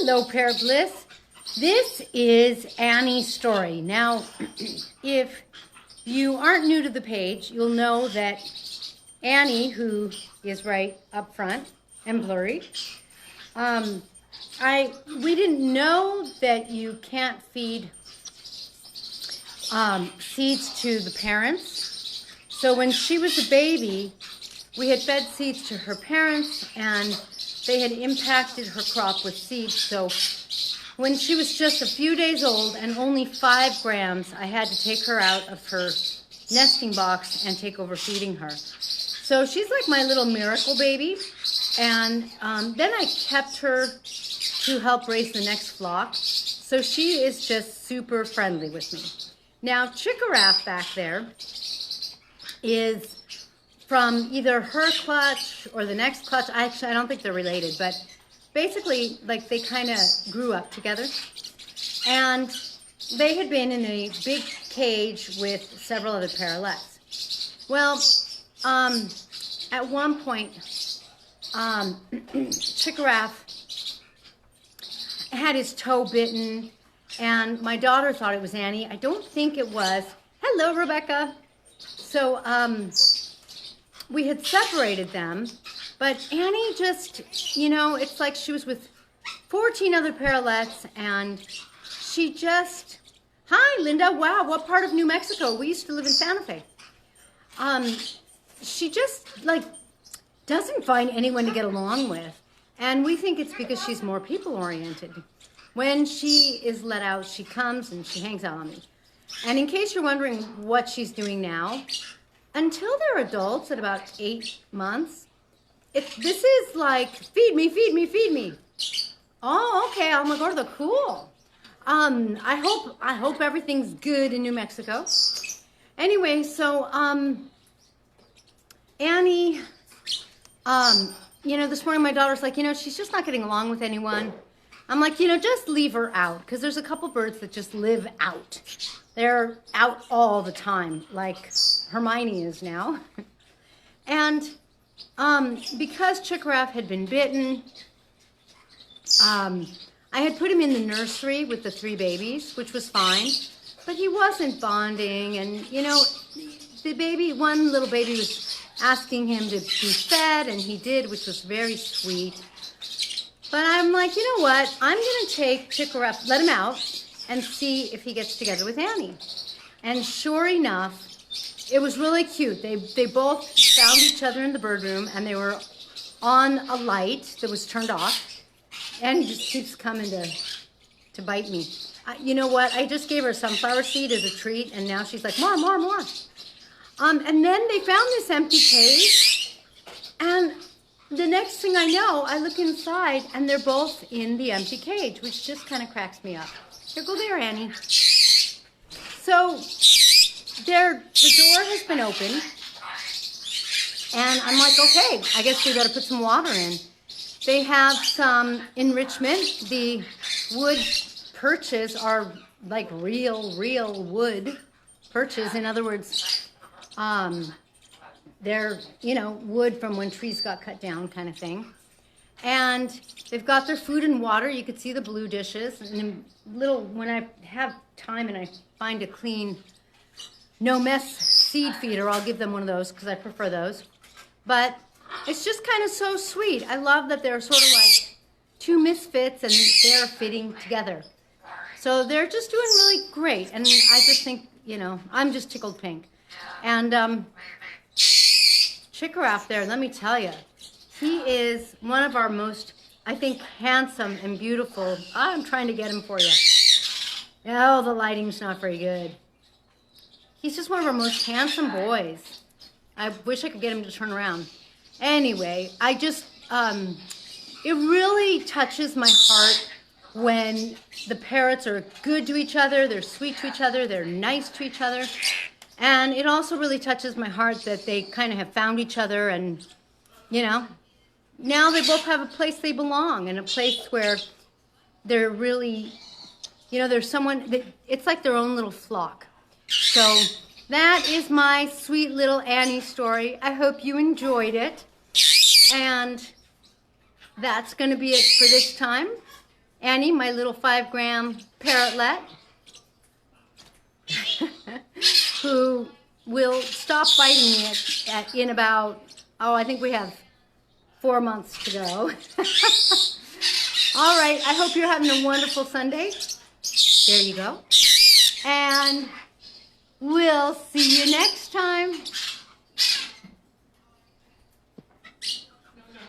Hello, Parrotlets. This is Annie's story. Now, if you aren't new to the page, you'll know that Annie, who is right up front and blurry, we didn't know that you can't feed seeds to the parents. So when she was a baby, we had fed seeds to her parents, and they had impacted her crop with seeds. So when she was just a few days old and only 5 grams, I had to take her out of her nesting box and take over feeding her. So she's like my little miracle baby. And then I kept her to help raise the next flock. So she is just super friendly with me. Now, Chickaraff back there is from either her clutch or the next clutch. Actually, I don't think they're related, but basically, like, they kind of grew up together. And they had been in a big cage with several other parrotlets. Well, at one point, Chickaraff had his toe bitten, and my daughter thought it was Annie. I don't think it was. Hello, Rebecca. So, we had separated them, but Annie just, it's like she was with 14 other parrotlets, and she just, hi, Linda, wow, what part of New Mexico? We used to live in Santa Fe. She just, doesn't find anyone to get along with, and we think it's because she's more people-oriented. When she is let out, she comes and she hangs out on me. And in case you're wondering what she's doing now, until they're adults at about 8 months, this is like, feed me, feed me, feed me. Oh, okay, oh my God, they're cool. I hope everything's good in New Mexico. Anyway, so, Annie, this morning my daughter's like, she's just not getting along with anyone. I'm like, just leave her out, because there's a couple birds that just live out. They're out all the time, like Hermione is now. And because Chickaraff had been bitten, I had put him in the nursery with the 3 babies, which was fine, but he wasn't bonding. And, one little baby was asking him to be fed, and he did, which was very sweet. But I'm like, you know what? I'm going to take Chickaraff, let him out, and see if he gets together with Annie. And sure enough, it was really cute. They both found each other in the bird room, and they were on a light that was turned off. And he just keeps coming to bite me. You know what? I just gave her sunflower seed as a treat, and now she's like, more, more, more. And then they found this empty cage, and the next thing I know, I look inside, and they're both in the empty cage, which just kind of cracks me up. Here, go there, Annie. So, the door has been opened, and I'm like, okay, I guess we got to put some water in. They have some enrichment. The wood perches are like real wood perches. In other words, they're, wood from when trees got cut down kind of thing. And they've got their food and water. You could see the blue dishes. And when I have time and I find a clean, no mess seed feeder, I'll give them one of those because I prefer those. But it's just kind of so sweet. I love that they're sort of like 2 misfits and they're fitting together. So they're just doing really great. And I just think, I'm just tickled pink. And Chickaraff there, let me tell you, he is one of our most, I think, handsome and beautiful. I'm trying to get him for you. Oh, the lighting's not very good. He's just one of our most handsome boys. I wish I could get him to turn around. Anyway, I just, it really touches my heart when the parrots are good to each other, they're sweet to each other, they're nice to each other. And it also really touches my heart that they kind of have found each other and, now they both have a place they belong and a place where they're really, there's someone, it's like their own little flock. So that is my sweet little Annie story. I hope you enjoyed it. And that's going to be it for this time. Annie, my little 5-gram parrotlet, who will stop biting me in about, I think we have 4 months to go. All right, I hope you're having a wonderful Sunday. There you go. And we'll see you next time.